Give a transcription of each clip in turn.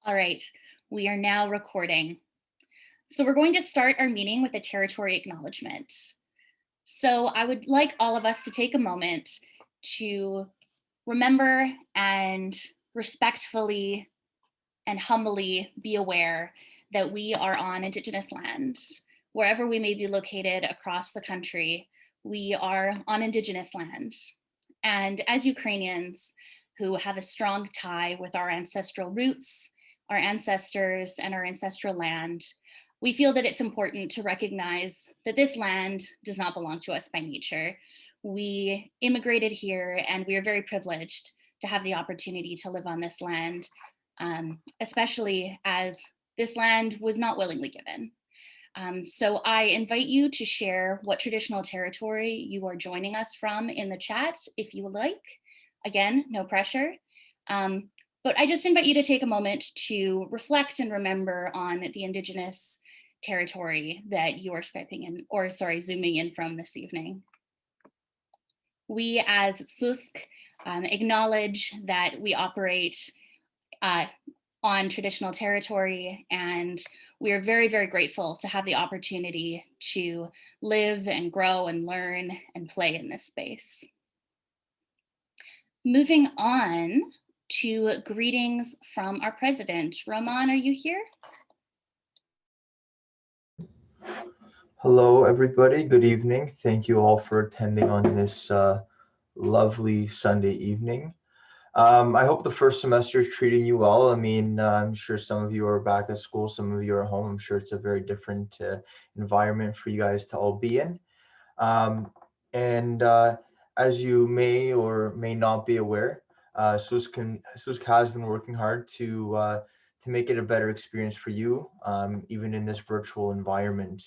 All right, we are now recording. So we're going to start our meeting with a territory acknowledgement. So I would like all of us to take a moment to remember and respectfully and humbly be aware that we are on Indigenous land. Wherever we may be located across the country, we are on Indigenous land. And as Ukrainians who have a strong tie with our ancestral roots, our ancestors, and our ancestral land, we feel that it's important to recognize that this land does not belong to us by nature. We immigrated here and we are very privileged to have the opportunity to live on this land, especially as this land was not willingly given. So I invite you to share what traditional territory you are joining us from in the chat if you would like. Again, no pressure. But I just invite you to take a moment to reflect and remember on the Indigenous territory that you are Skyping in, or sorry, Zooming in from this evening. We as SUSK acknowledge that we operate on traditional territory, and we are very, very grateful to have the opportunity to live and grow and learn and play in this space. Moving on to greetings from our president. Roman, are you here? Hello, everybody. Good evening. Thank you all for attending on this lovely Sunday evening. I hope the first semester is treating you well. I mean, I'm sure some of you are back at school, some of you are home. I'm sure it's a very different environment for you guys to all be in. As you may or may not be aware, SUSK has been working hard to make it a better experience for you, even in this virtual environment.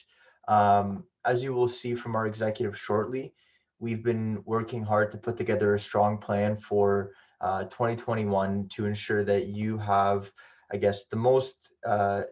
As you will see from our executive shortly, we've been working hard to put together a strong plan for 2021 to ensure that you have, I guess, the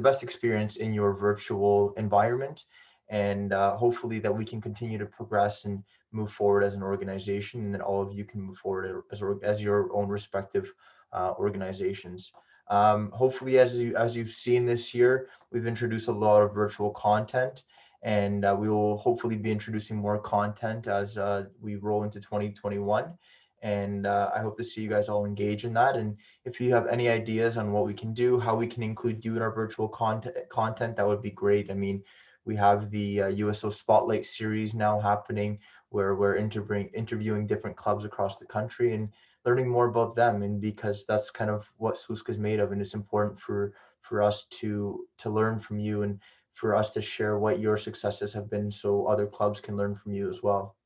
best experience in your virtual environment, and hopefully that we can continue to progress and move forward as an organization, and that all of you can move forward as your own respective organizations. Hopefully, as you've seen this year, we've introduced a lot of virtual content, and we will hopefully be introducing more content as we roll into 2021. And I hope to see you guys all engage in that. And if you have any ideas on what we can do, how we can include you in our virtual content, that would be great. I mean, we have the USO Spotlight series now happening, where we're interviewing different clubs across the country and learning more about them. And because that's kind of what SUSK is made of, and it's important for us to learn from you, and for us to share what your successes have been, so other clubs can learn from you as well.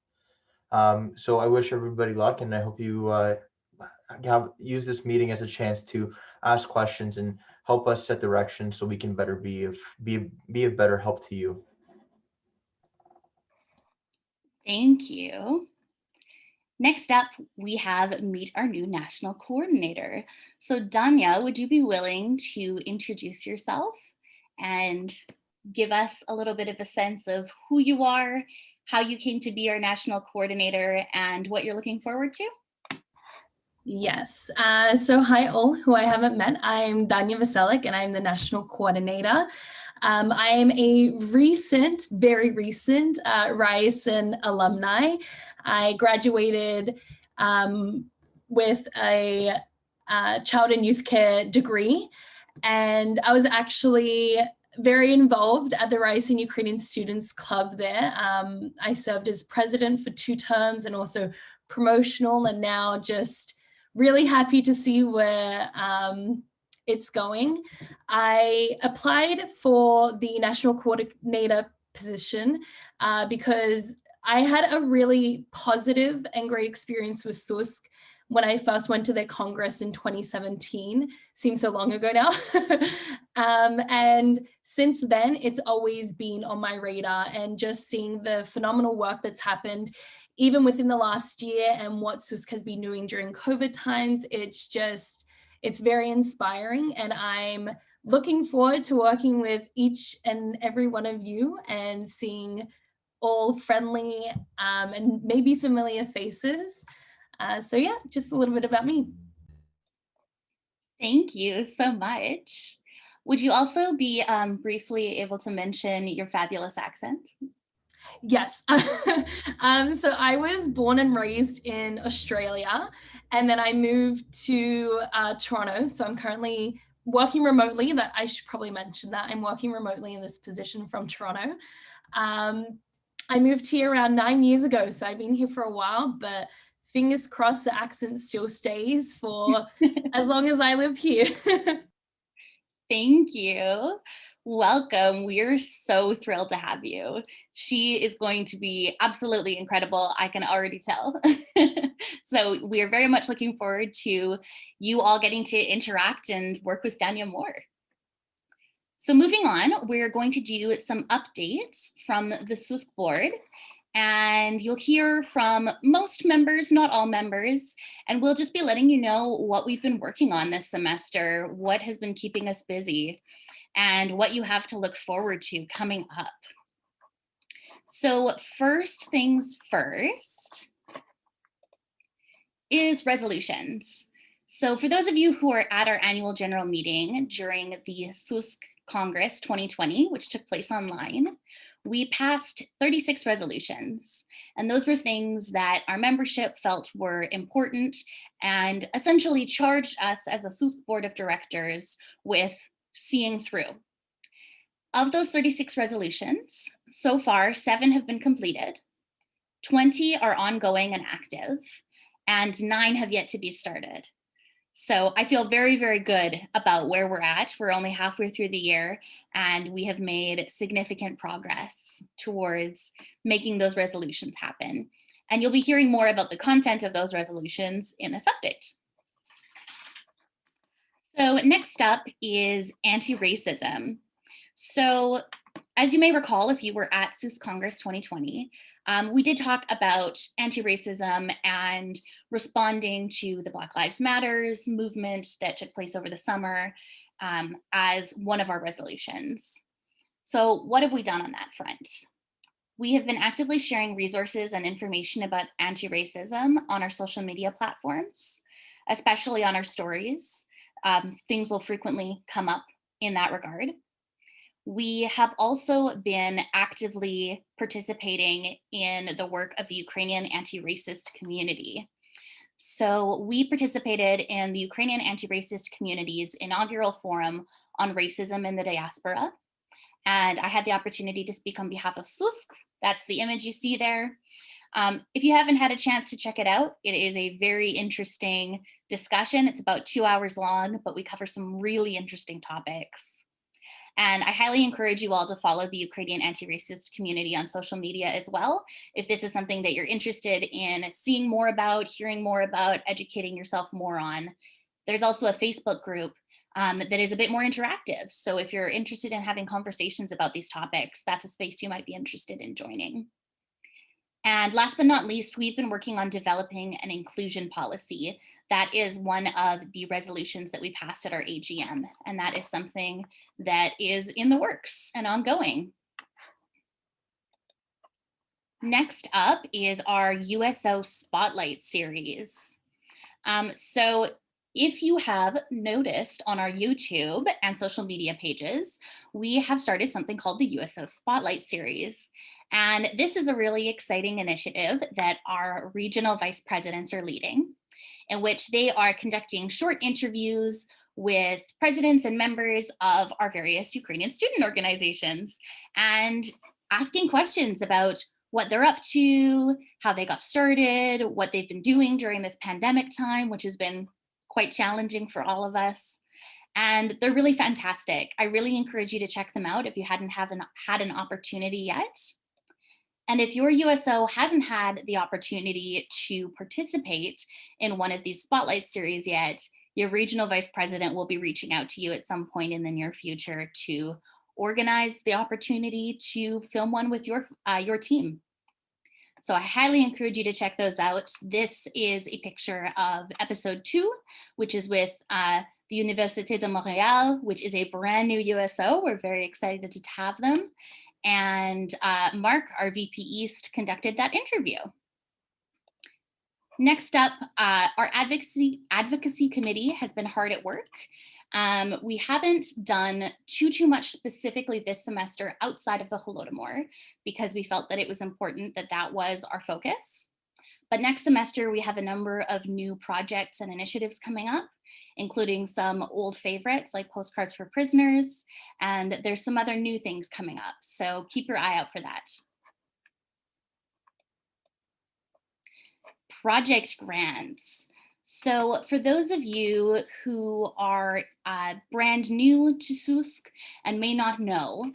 So I wish everybody luck, and I hope you use this meeting as a chance to ask questions and help us set direction so we can better be a better help to you. Thank you. Next up, we have meet our new national coordinator. So Danya, would you be willing to introduce yourself and give us a little bit of a sense of who you are, how you came to be our national coordinator, and what you're looking forward to? Yes. So hi all who I haven't met. I'm Danya Veselik, and I'm the national coordinator. I am a very recent Ryerson alumni. I graduated with a child and youth care degree, and I was actually very involved at the Ryerson Ukrainian Students Club there. I served as president for 2 terms and also promotional, and now just really happy to see where it's going. I applied for the national coordinator position because I had a really positive and great experience with SUSK when I first went to their Congress in 2017. Seems so long ago now. And since then, it's always been on my radar, and just seeing the phenomenal work that's happened even within the last year and what SUSK has been doing during COVID times, it's very inspiring, and I'm looking forward to working with each and every one of you and seeing all friendly and maybe familiar faces. So yeah, just a little bit about me. Thank you so much. Would you also be briefly able to mention your fabulous accent? Yes. So I was born and raised in Australia, and then I moved to Toronto. So I'm currently working remotely. That I should probably mention that I'm working remotely in this position from Toronto. Um, I moved here around 9 years ago, so I've been here for a while, but fingers crossed the accent still stays for as long as I live here. Thank you. Welcome. We're so thrilled to have you. She is going to be absolutely incredible. I can already tell. So we are very much looking forward to you all getting to interact and work with Danya more. So moving on, we're going to do some updates from the SUSK board, and you'll hear from most members, not all members, and we'll just be letting you know what we've been working on this semester, what has been keeping us busy, and what you have to look forward to coming up. So first things first is resolutions. So for those of you who are at our annual general meeting during the SUSK Congress 2020, which took place online, we passed 36 resolutions. And those were things that our membership felt were important and essentially charged us as the SUSK Board of Directors with seeing through. Of those 36 resolutions, so far 7 have been completed, 20 are ongoing and active, and 9 have yet to be started. So I feel very, very good about where we're at. We're only halfway through the year, and we have made significant progress towards making those resolutions happen. And you'll be hearing more about the content of those resolutions in this update. So next up is anti-racism. So as you may recall, if you were at SUSK Congress 2020, we did talk about anti-racism and responding to the Black Lives Matters movement that took place over the summer as one of our resolutions. So what have we done on that front? We have been actively sharing resources and information about anti-racism on our social media platforms, especially on our stories. Things will frequently come up in that regard. We have also been actively participating in the work of the Ukrainian anti-racist community. So we participated in the Ukrainian anti-racist community's inaugural forum on racism in the diaspora. And I had the opportunity to speak on behalf of SUSK. That's the image you see there. If you haven't had a chance to check it out, it is a very interesting discussion. It's about 2 hours long, but we cover some really interesting topics. And I highly encourage you all to follow the Ukrainian anti-racist community on social media as well. If this is something that you're interested in seeing more about, hearing more about, educating yourself more on. There's also a Facebook group that is a bit more interactive. So if you're interested in having conversations about these topics, that's a space you might be interested in joining. And last but not least, we've been working on developing an inclusion policy. That is one of the resolutions that we passed at our AGM. And that is something that is in the works and ongoing. Next up is our USO Spotlight series. So if you have noticed on our YouTube and social media pages, we have started something called the USO Spotlight series. And this is a really exciting initiative that our regional vice presidents are leading, in which they are conducting short interviews with presidents and members of our various Ukrainian student organizations and asking questions about what they're up to, how they got started, what they've been doing during this pandemic time, which has been quite challenging for all of us. And they're really fantastic. I really encourage you to check them out if you hadn't had an opportunity yet. And if your USO hasn't had the opportunity to participate in one of these Spotlight series yet, your regional vice president will be reaching out to you at some point in the near future to organize the opportunity to film one with your team. So I highly encourage you to check those out. This is a picture of episode 2, which is with the Université de Montréal, which is a brand new USO. We're very excited to have them. And Mark, our VP East, conducted that interview. Next up, our advocacy committee has been hard at work. We haven't done too much specifically this semester outside of the Holodomor because we felt that it was important that that was our focus. But next semester, we have a number of new projects and initiatives coming up, including some old favorites like postcards for prisoners, and there's some other new things coming up. So keep your eye out for that. Project grants. So for those of you who are brand new to SUSK and may not know,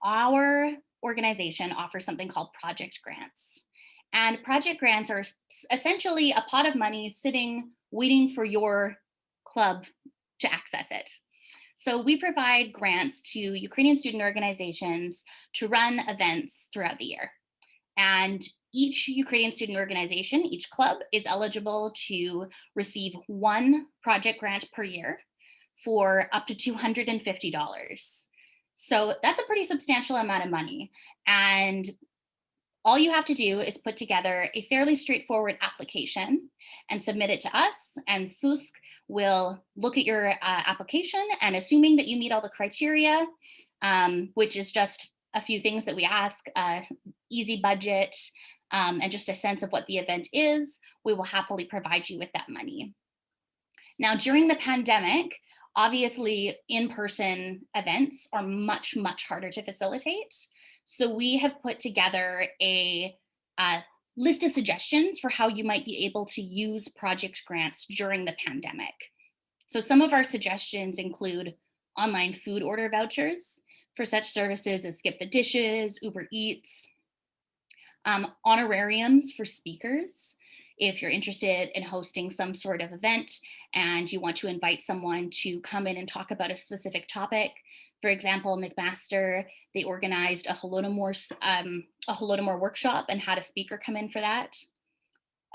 our organization offers something called project grants. And project grants are essentially a pot of money sitting, waiting for your club to access it. So we provide grants to Ukrainian student organizations to run events throughout the year. And each Ukrainian student organization, each club, is eligible to receive one project grant per year for up to $250. So that's a pretty substantial amount of money. And all you have to do is put together a fairly straightforward application and submit it to us, and SUSK will look at your application, and assuming that you meet all the criteria, which is just a few things that we ask, easy budget, and just a sense of what the event is, we will happily provide you with that money. Now, during the pandemic, obviously in-person events are much harder to facilitate. So we have put together a list of suggestions for how you might be able to use project grants during the pandemic. So some of our suggestions include online food order vouchers for such services as Skip the Dishes, Uber Eats, honorariums for speakers. If you're interested in hosting some sort of event and you want to invite someone to come in and talk about a specific topic. For example, McMaster, they organized a Holodomor workshop and had a speaker come in for that.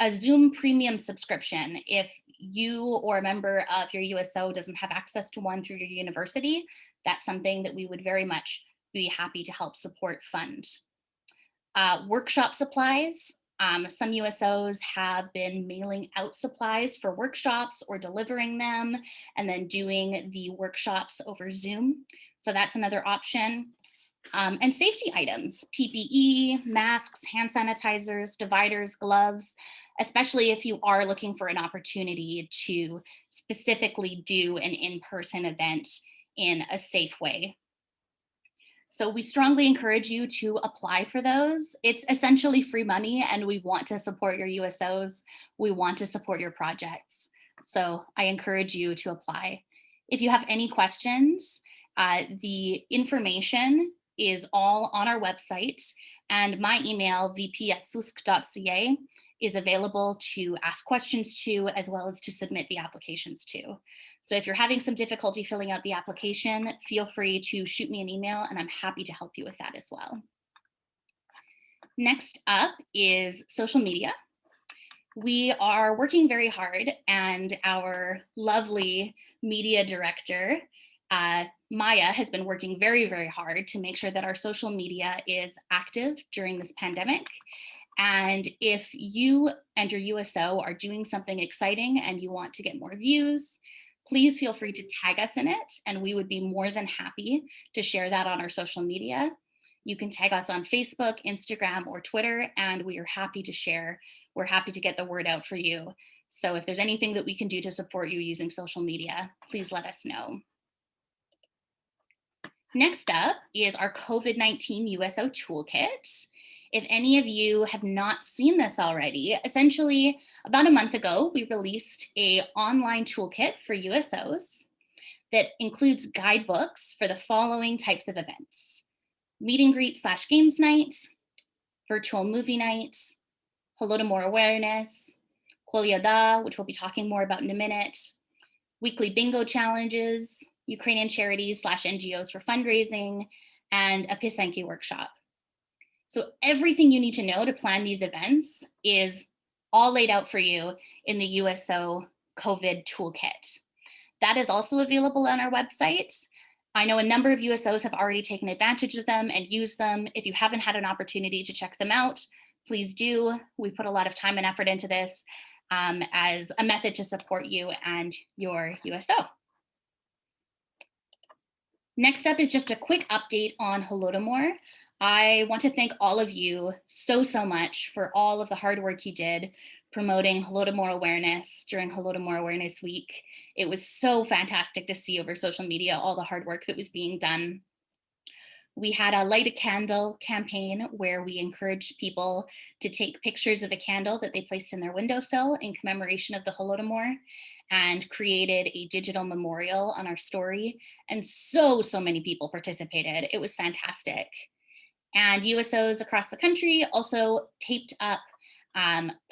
A Zoom premium subscription, if you or a member of your USO doesn't have access to one through your university, that's something that we would very much be happy to help support fund. Workshop supplies. Some USOs have been mailing out supplies for workshops or delivering them and then doing the workshops over Zoom. So that's another option. And safety items, PPE, masks, hand sanitizers, dividers, gloves, especially if you are looking for an opportunity to specifically do an in-person event in a safe way. So we strongly encourage you to apply for those. It's essentially free money and we want to support your USOs. We want to support your projects. So I encourage you to apply. If you have any questions, the information is all on our website, and my email, vp@susk.ca, is available to ask questions to, as well as to submit the applications to. So if you're having some difficulty filling out the application, feel free to shoot me an email and I'm happy to help you with that as well. Next up is social media. We are working very hard, and our lovely media director, Maya, has been working very hard to make sure that our social media is active during this pandemic. And if you and your USO are doing something exciting and you want to get more views, please feel free to tag us in it, and we would be more than happy to share that on our social media. You can tag us on Facebook, Instagram, or Twitter, and we are happy to share. We're happy to get the word out for you. So if there's anything that we can do to support you using social media, please let us know. Next up is our COVID-19 USO Toolkit. If any of you have not seen this already, essentially about a month ago, we released an online toolkit for USOs that includes guidebooks for the following types of events: meet and greet / games night, virtual movie night, Holodomor awareness, KOLYADA, which we'll be talking more about in a minute, weekly bingo challenges, Ukrainian charities / NGOs for fundraising, and a Pisenki workshop. So everything you need to know to plan these events is all laid out for you in the USO COVID Toolkit. That is also available on our website. I know a number of USOs have already taken advantage of them and used them. If you haven't had an opportunity to check them out, please do. We put a lot of time and effort into this. as a method to support you and your USO. Next up is just a quick update on Holodomor. I want to thank all of you so much for all of the hard work you did promoting Holodomor awareness during Holodomor Awareness Week. It was so fantastic to see over social media all the hard work that was being done. We had a Light a Candle campaign where we encouraged people to take pictures of a candle that they placed in their windowsill in commemoration of the Holodomor, and created a digital memorial on our story. And so many people participated. It was fantastic. And USOs across the country also taped up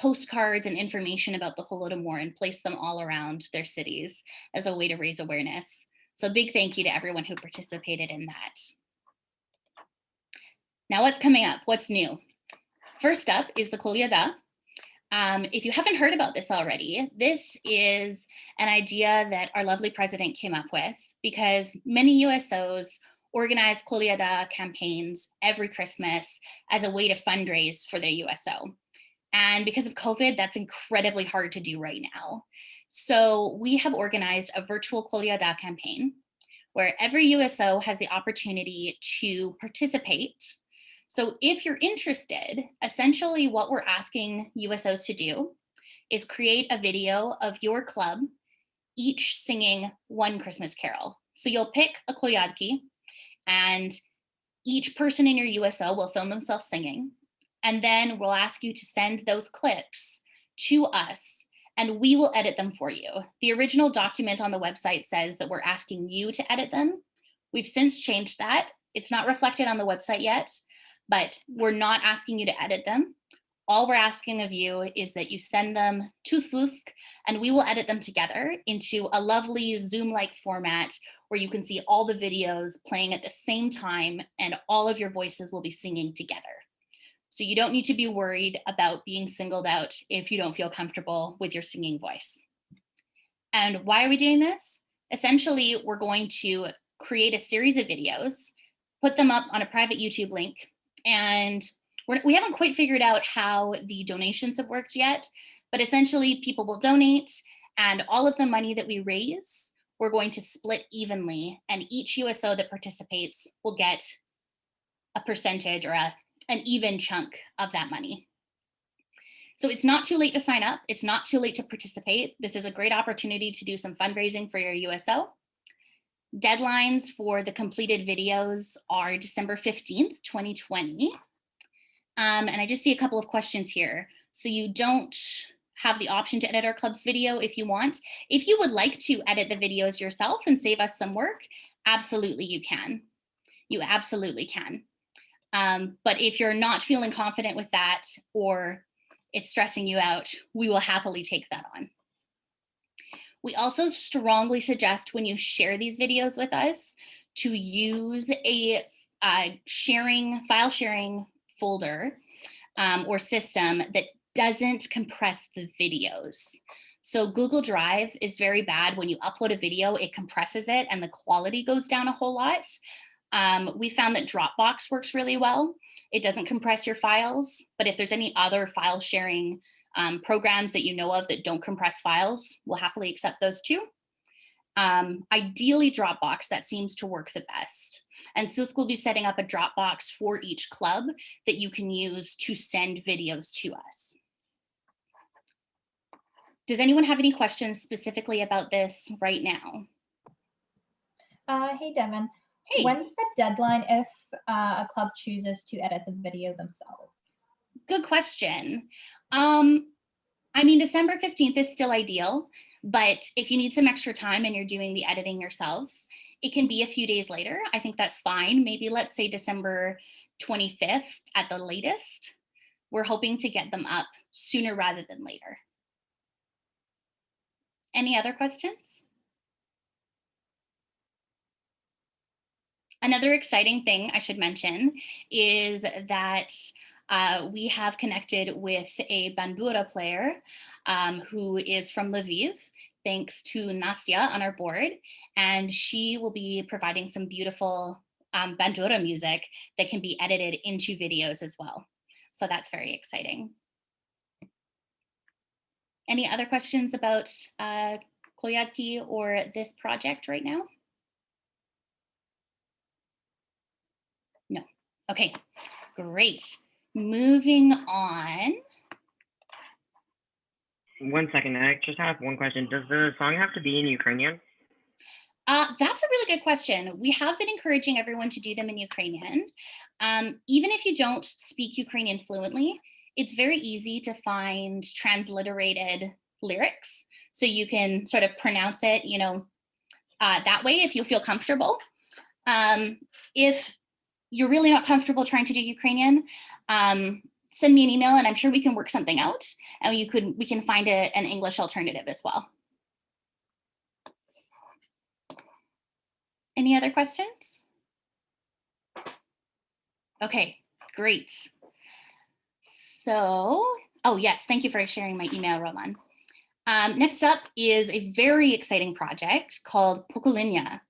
postcards and information about the Holodomor and placed them all around their cities as a way to raise awareness. So big thank you to everyone who participated in that. Now what's coming up? What's new? First up is the KOLYADA. If you haven't heard about this already, this is an idea that our lovely president came up with because many USOs organize KOLYADA campaigns every Christmas as a way to fundraise for their USO. And because of COVID, that's incredibly hard to do right now. So we have organized a virtual KOLYADA campaign where every USO has the opportunity to participate. So if you're interested, essentially what we're asking USOs to do is create a video of your club, each singing one Christmas carol. So you'll pick a kolyadki, and each person in your USO will film themselves singing. And then we'll ask you to send those clips to us, and we will edit them for you. The original document on the website says that we're asking you to edit them. We've since changed that. It's not reflected on the website yet, but we're not asking you to edit them. All we're asking of you is that you send them to SUSK, and we will edit them together into a lovely Zoom-like format where you can see all the videos playing at the same time, and all of your voices will be singing together. So you don't need to be worried about being singled out if you don't feel comfortable with your singing voice. And why are we doing this? Essentially, we're going to create a series of videos, put them up on a private YouTube link, and we haven't quite figured out how the donations have worked yet, but essentially people will donate, and all of the money that we raise, we're going to split evenly, and each USO that participates will get a percentage or an even chunk of that money. So it's not too late to sign up. It's not too late to participate. This is a great opportunity to do some fundraising for your USO. Deadlines for the completed videos are December 15th, 2020. And I just see a couple of questions here. So you don't have the option to edit our club's video if you want. If you would like to edit the videos yourself and save us some work, absolutely you can. You absolutely can. But if you're not feeling confident with that, or it's stressing you out, we will happily take that on. We also strongly suggest when you share these videos with us to use a file sharing folder or system that doesn't compress the videos. So Google Drive is very bad. When you upload a video, it compresses it and the quality goes down a whole lot. We found that Dropbox works really well. It doesn't compress your files, but if there's any other file sharing programs that you know of that don't compress files, we'll happily accept those too. Ideally Dropbox, that seems to work the best. And SUSK will be setting up a Dropbox for each club that you can use to send videos to us. Does anyone have any questions specifically about this right now? Hey, Devin. Hey. When's the deadline if a club chooses to edit the video themselves? Good question. I mean, December 15th is still ideal, but if you need some extra time and you're doing the editing yourselves, it can be a few days later. I think that's fine. Maybe let's say December 25th at the latest. We're hoping to get them up sooner rather than later. Any other questions? Another exciting thing I should mention is that we have connected with a bandura player who is from Lviv, thanks to Nastya on our board, and she will be providing some beautiful bandura music that can be edited into videos as well. So that's very exciting. Any other questions about KOLYADA or this project right now? No. Okay, great. Moving on. 1 second, I just have one question. Does the song have to be in Ukrainian? That's a really good question. We have been encouraging everyone to do them in Ukrainian. Even if you don't speak Ukrainian fluently, it's very easy to find transliterated lyrics. So you can sort of pronounce it, you know, that way if you feel comfortable. If you're really not comfortable trying to do Ukrainian, send me an email and I'm sure we can work something out, and we can find an English alternative as well. Any other questions? Okay, great. So, oh yes, thank you for sharing my email, Roman. Next up is a very exciting project called POKOLINNIA.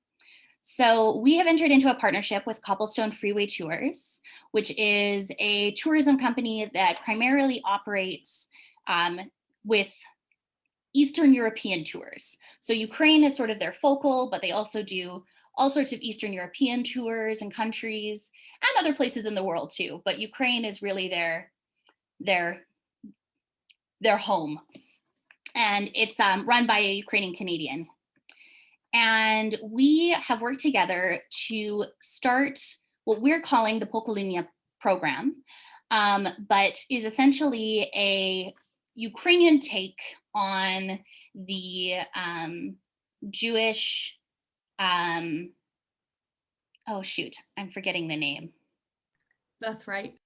So we have entered into a partnership with Cobblestone Freeway Tours, which is a tourism company that primarily operates with Eastern European tours. So Ukraine is sort of their focal, but they also do all sorts of Eastern European tours and countries and other places in the world too. But Ukraine is really their home. And it's run by a Ukrainian Canadian. And we have worked together to start what we're calling the POKOLINNIA program, but is essentially a Ukrainian take on the Jewish, oh shoot, I'm forgetting the name. Birthright.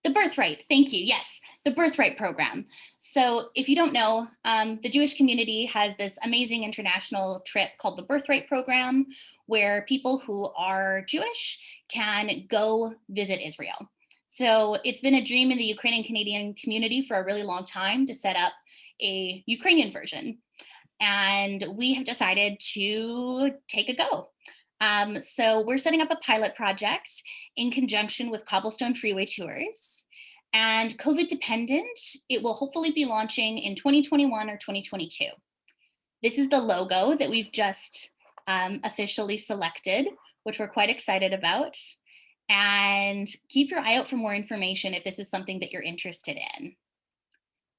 The Birthright, thank you, yes, the Birthright program. So if you don't know, the Jewish community has this amazing international trip called the Birthright program, where people who are Jewish can go visit Israel. So it's been a dream in the Ukrainian Canadian community for a really long time to set up a Ukrainian version. And we have decided to take a go. So we're setting up a pilot project in conjunction with Cobblestone Freeway Tours, and COVID dependent, it will hopefully be launching in 2021 or 2022. This is the logo that we've just officially selected, which we're quite excited about. And keep your eye out for more information if this is something that you're interested in.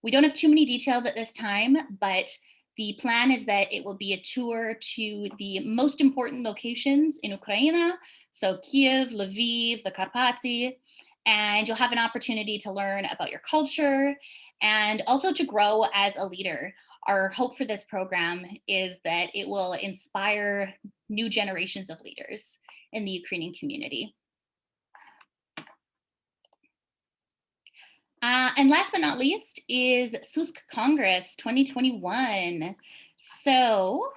We don't have too many details at this time, but the plan is that it will be a tour to the most important locations in Ukraine, so Kiev, Lviv, the Karpatsy, and you'll have an opportunity to learn about your culture and also to grow as a leader. Our hope for this program is that it will inspire new generations of leaders in the Ukrainian community. And last but not least is SUSK Congress 2021. So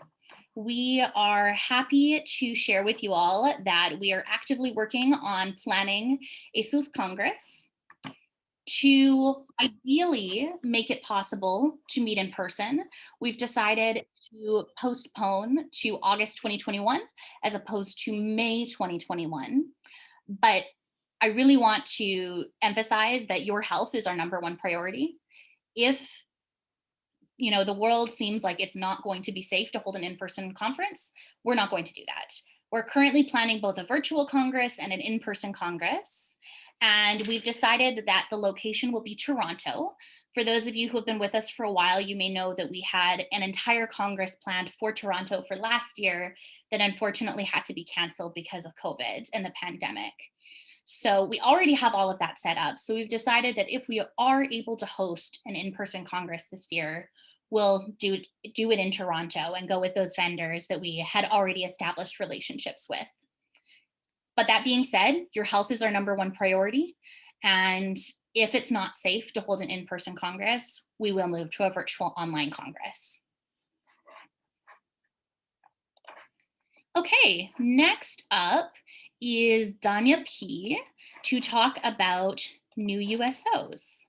we are happy to share with you all that we are actively working on planning a SUSK Congress to ideally make it possible to meet in person. We've decided to postpone to August 2021 as opposed to May 2021. But I really want to emphasize that your health is our #1 priority. If, you know, the world seems like it's not going to be safe to hold an in-person conference, we're not going to do that. We're currently planning both a virtual congress and an in-person congress. And we've decided that the location will be Toronto. For those of you who have been with us for a while, you may know that we had an entire congress planned for Toronto for last year that unfortunately had to be canceled because of COVID and the pandemic. So we already have all of that set up. So we've decided that if we are able to host an in-person congress this year, we'll do it in Toronto and go with those vendors that we had already established relationships with. But that being said, your health is our #1 priority. And if it's not safe to hold an in-person congress, we will move to a virtual online congress. Okay, next up is Danya P. to talk about new USOs.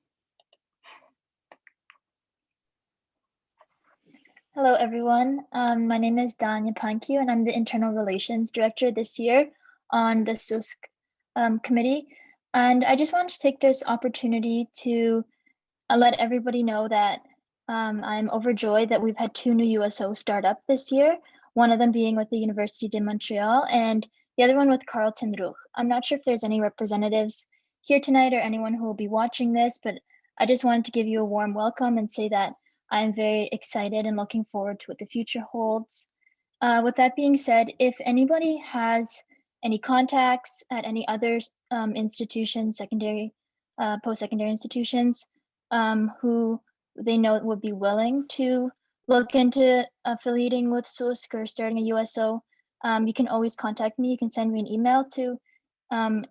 Hello, everyone. My name is Danya Pankyu, and I'm the Internal Relations Director this year on the SUSK committee. And I just wanted to take this opportunity to let everybody know that I'm overjoyed that we've had 2 new USOs start up this year, one of them being with the Université de Montréal and the other one with Carleton Rouge. I'm not sure if there's any representatives here tonight or anyone who will be watching this, but I just wanted to give you a warm welcome and say that I'm very excited and looking forward to what the future holds. With that being said, if anybody has any contacts at any other institutions, secondary, post-secondary institutions, who they know would be willing to look into affiliating with SUSK or starting a USO, you can always contact me. You can send me an email to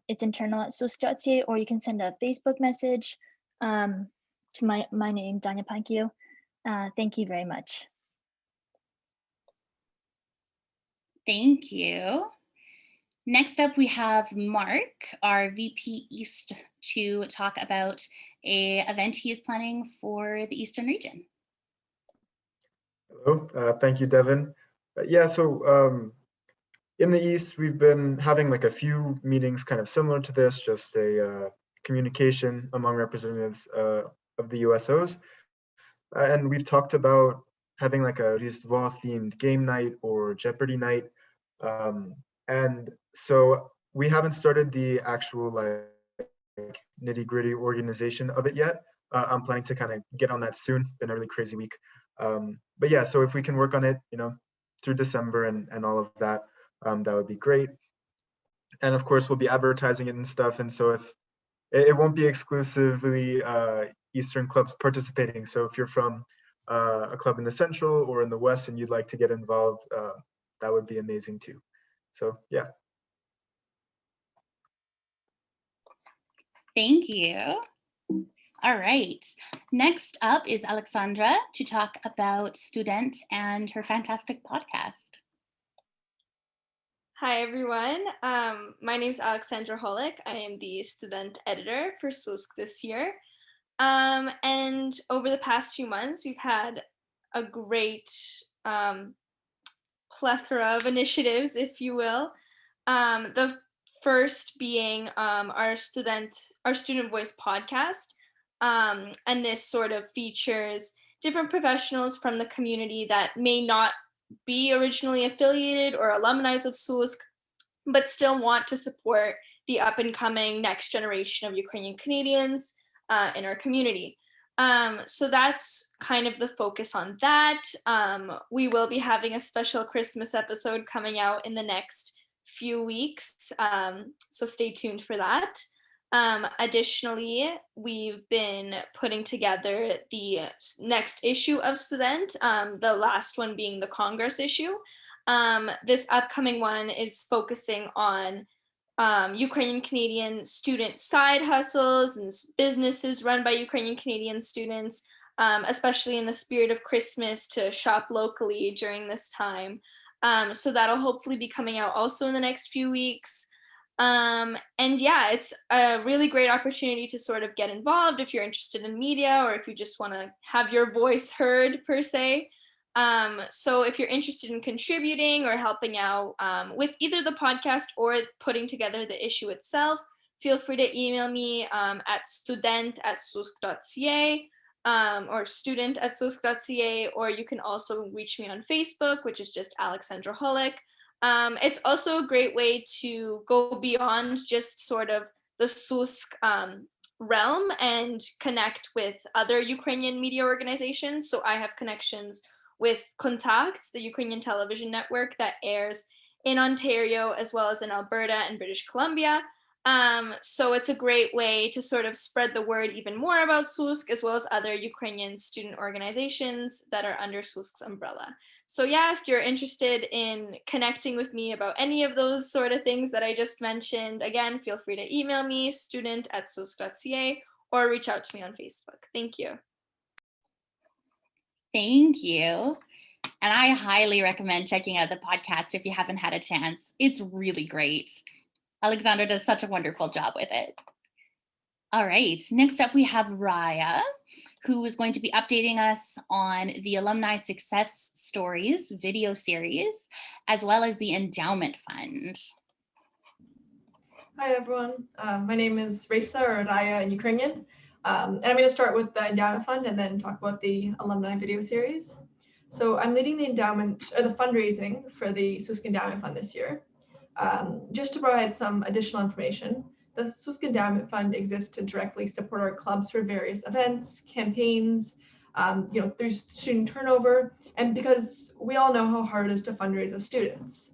it's internal@susk.ca, or you can send a Facebook message to my name, Danya Pankyu. Thank you very much. Thank you. Next up, we have Mark, our VP East, to talk about an event he is planning for the Eastern region. Hello, thank you, Devin. Yeah, so in the East, we've been having like a few meetings kind of similar to this, just a communication among representatives of the USOs. And we've talked about having like a Rizdvo themed game night or Jeopardy night. And so we haven't started the actual like nitty-gritty organization of it yet. I'm planning to kind of get on that soon. Been a really crazy week. But yeah, so if we can work on it, you know, through December and all of that, that would be great. And of course, we'll be advertising it and stuff. And so if it won't be exclusively Eastern clubs participating. So if you're from a club in the Central or in the West and you'd like to get involved, that would be amazing too. So yeah. Thank you. All right. Next up is Alexandra to talk about Student and her fantastic podcast. Hi, everyone. My name is Alexandra Holick. I am the student editor for SUSK this year. And over the past few months, we've had a great plethora of initiatives, if you will. The first being our student voice podcast. And this sort of features different professionals from the community that may not be originally affiliated or alumni of SUSK, but still want to support the up and coming next generation of Ukrainian Canadians in our community. So that's kind of the focus on that. We will be having a special Christmas episode coming out in the next few weeks, so stay tuned for that. Additionally, we've been putting together the next issue of Student, the last one being the Congress issue. This upcoming one is focusing on Ukrainian Canadian student side hustles and businesses run by Ukrainian Canadian students, especially in the spirit of Christmas, to shop locally during this time. So that'll hopefully be coming out also in the next few weeks. And yeah, it's a really great opportunity to sort of get involved if you're interested in media or if you just want to have your voice heard per se. So if you're interested in contributing or helping out with either the podcast or putting together the issue itself, feel free to email me at student@susk.ca or student@susk.ca, or you can also reach me on Facebook, which is just Alexandra Holick. It's also a great way to go beyond just sort of the SUSK realm and connect with other Ukrainian media organizations. So I have connections with Kontakt, the Ukrainian television network that airs in Ontario as well as in Alberta and British Columbia. So it's a great way to sort of spread the word even more about SUSK as well as other Ukrainian student organizations that are under SUSK's umbrella. So yeah, if you're interested in connecting with me about any of those sort of things that I just mentioned, again, feel free to email me, student@susk.ca, or reach out to me on Facebook. Thank you. Thank you. And I highly recommend checking out the podcast if you haven't had a chance. It's really great. Alexandra does such a wonderful job with it. All right, next up we have Raya, who is going to be updating us on the Alumni Success Stories video series, as well as the Endowment Fund. Hi everyone, my name is Reza, or Raya in Ukrainian. And I'm going to start with the endowment fund and then talk about the alumni video series. So I'm leading the endowment or the fundraising for the SUSK Endowment Fund this year. Just to provide some additional information, the SUSK Endowment Fund exists to directly support our clubs for various events, campaigns, through student turnover, and because we all know how hard it is to fundraise as students.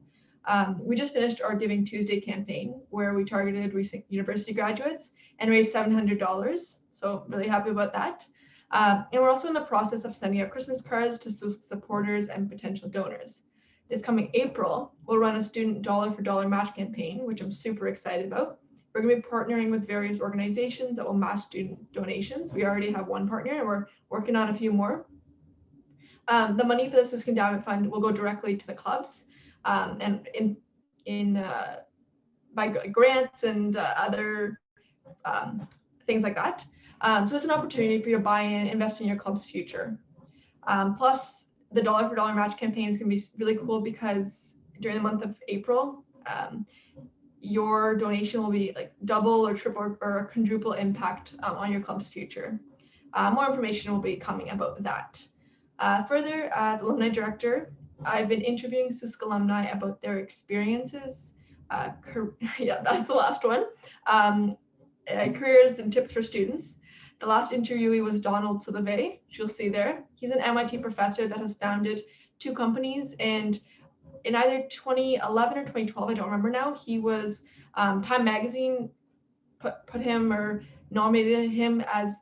We just finished our Giving Tuesday campaign where we targeted recent university graduates and raised $700. So really happy about that. And we're also in the process of sending out Christmas cards to SUSK supporters and potential donors. This coming April, we'll run a student dollar for dollar match campaign, which I'm super excited about. We're going to be partnering with various organizations that will match student donations. We already have one partner and we're working on a few more. The money for the SUSK Endowment Fund will go directly to the clubs and by grants and other things like that. So it's an opportunity for you to buy in, invest in your club's future. Plus, the dollar for dollar match campaign is going to be really cool because during the month of April, your donation will be like double or triple or quadruple impact on your club's future. More information will be coming about that. Further, as alumni director, I've been interviewing SUSK alumni about their experiences. Yeah, that's the last one. Careers and tips for students. The last interviewee was Donald Sullivan, which you'll see there. He's an MIT professor that has founded 2 companies, and in either 2011 or 2012, I don't remember now, he was Time Magazine put him or nominated him as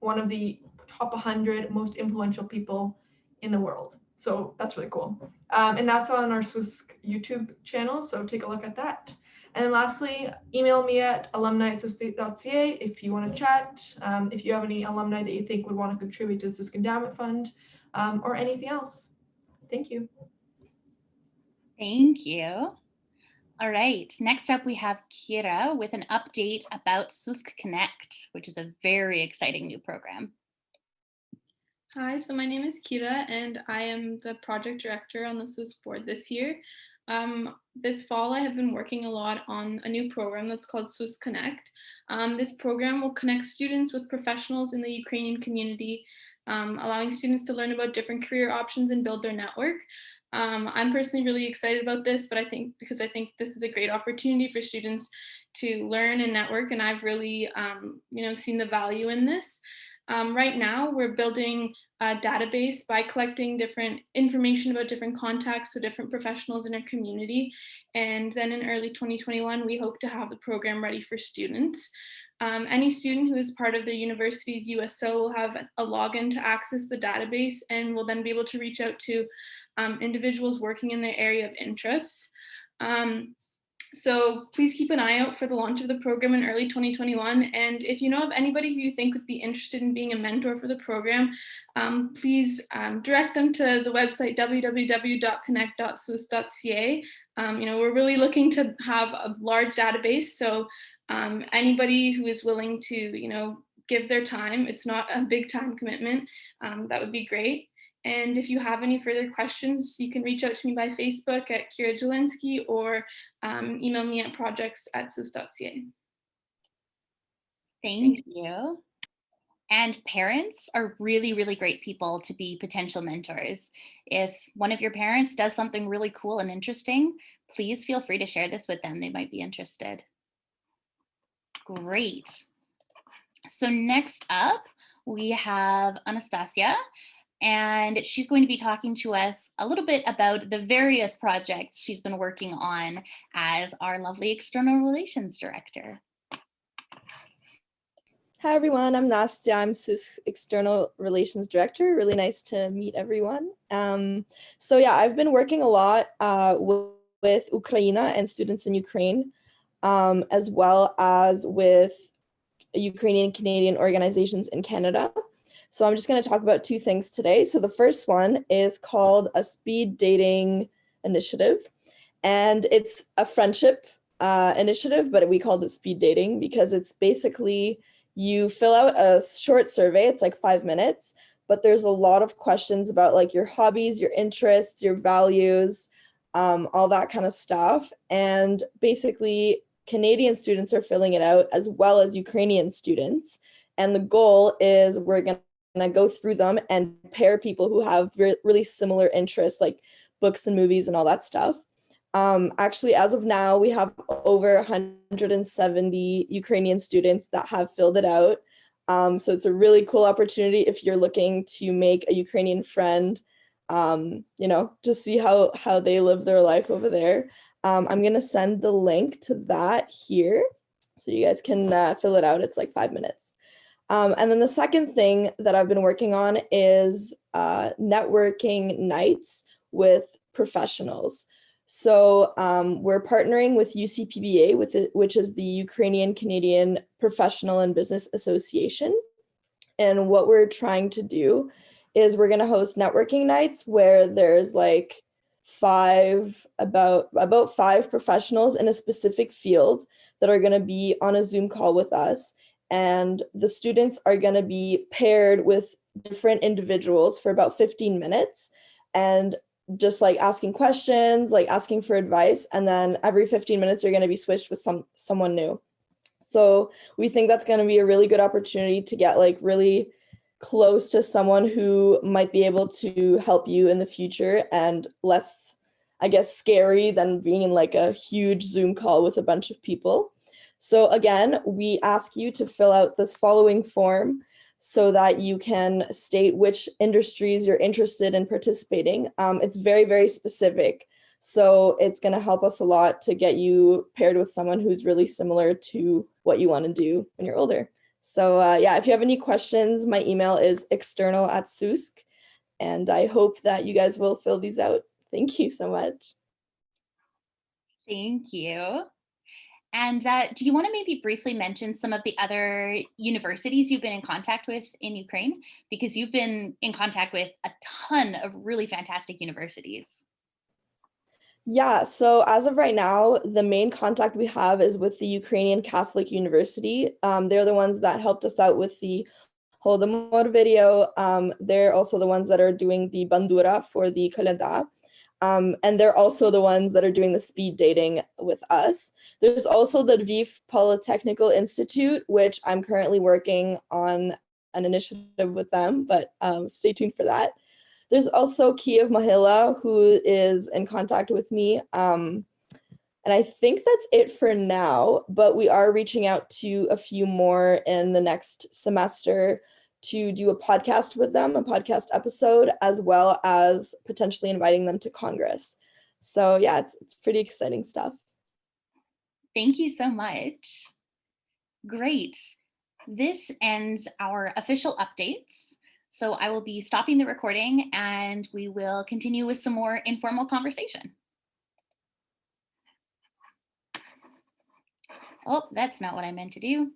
one of the top 100 most influential people in the world. So that's really cool. And that's on our SUSK YouTube channel, so take a look at that. And then lastly, email me at alumni@susk.ca if you want to chat, if you have any alumni that you think would want to contribute to the SUSK Endowment Fund, or anything else. Thank you. Thank you. All right, next up we have Kira with an update about SUSK Connect, which is a very exciting new program. Hi, so my name is Kira and I am the project director on the SUSK board this year. This fall I have been working a lot on a new program that's called SUSK Connect. This program will connect students with professionals in the Ukrainian community, allowing students to learn about different career options and build their network. I'm personally really excited about this, but I think this is a great opportunity for students to learn and network, and I've really seen the value in this. Right now, we're building a database by collecting different information about different contacts, so different professionals in our community. And then in early 2021, we hope to have the program ready for students. Any student who is part of the university's USO will have a login to access the database and will then be able to reach out to individuals working in their area of interests. So please keep an eye out for the launch of the program in early 2021. And if you know of anybody who you think would be interested in being a mentor for the program, please direct them to the website www.connect.susk.ca. We're really looking to have a large database. So anybody who is willing to, give their time, it's not a big time commitment, that would be great. And if you have any further questions, you can reach out to me by Facebook at Kira Jelinski or email me at projects@susk.ca. Thank you. And parents are really, really great people to be potential mentors. If one of your parents does something really cool and interesting, please feel free to share this with them. They might be interested. Great. So next up, we have Anastasia. And she's going to be talking to us a little bit about the various projects she's been working on as our lovely External Relations Director. Hi everyone, I'm Nastya. I'm SUSK External Relations Director. Really nice to meet everyone. So yeah, I've been working a lot with Ukraine and students in Ukraine, as well as with Ukrainian Canadian organizations in Canada. So I'm just going to talk about 2 things today. So the first one is called a speed dating initiative, and it's a friendship initiative, but we called it speed dating because it's basically you fill out a short survey. It's like 5 minutes, but there's a lot of questions about like your hobbies, your interests, your values, all that kind of stuff. And basically Canadian students are filling it out as well as Ukrainian students. And the goal is we're going to go through them and pair people who have really similar interests, like books and movies and all that stuff. Actually, as of now, we have over 170 Ukrainian students that have filled it out. So it's a really cool opportunity if you're looking to make a Ukrainian friend, to see how they live their life over there. I'm going to send the link to that here so you guys can fill it out. It's like 5 minutes. And then the second thing that I've been working on is networking nights with professionals. So we're partnering with UCPBA, which is the Ukrainian Canadian Professional and Business Association. And what we're trying to do is we're going to host networking nights where there's like about 5 professionals in a specific field that are going to be on a Zoom call with us. And the students are going to be paired with different individuals for about 15 minutes and just like asking questions, like asking for advice. And then every 15 minutes, you're going to be switched with someone new. So we think that's going to be a really good opportunity to get like really close to someone who might be able to help you in the future, and less, I guess, scary than being in like a huge Zoom call with a bunch of people. So again, we ask you to fill out this following form so that you can state which industries you're interested in participating. It's very, very specific. So it's going to help us a lot to get you paired with someone who's really similar to what you want to do when you're older. So yeah, if you have any questions, my email is external@SUSK, and I hope that you guys will fill these out. Thank you so much. Thank you. And do you want to maybe briefly mention some of the other universities you've been in contact with in Ukraine? Because you've been in contact with a ton of really fantastic universities. Yeah, so as of right now, the main contact we have is with the Ukrainian Catholic University. They're the ones that helped us out with the HOLODOMOR video. They're also the ones that are doing the bandura for the KOLYADA. And they're also the ones that are doing the speed dating with us. There's also the Lviv Polytechnical Institute, which I'm currently working on an initiative with them, but stay tuned for that. There's also Kiev Mahila, who is in contact with me. And I think that's it for now, but we are reaching out to a few more in the next semester to do a podcast with them, a podcast episode, as well as potentially inviting them to Congress. So yeah, it's pretty exciting stuff. Thank you so much. Great. This ends our official updates. So I will be stopping the recording and we will continue with some more informal conversation. Oh, that's not what I meant to do.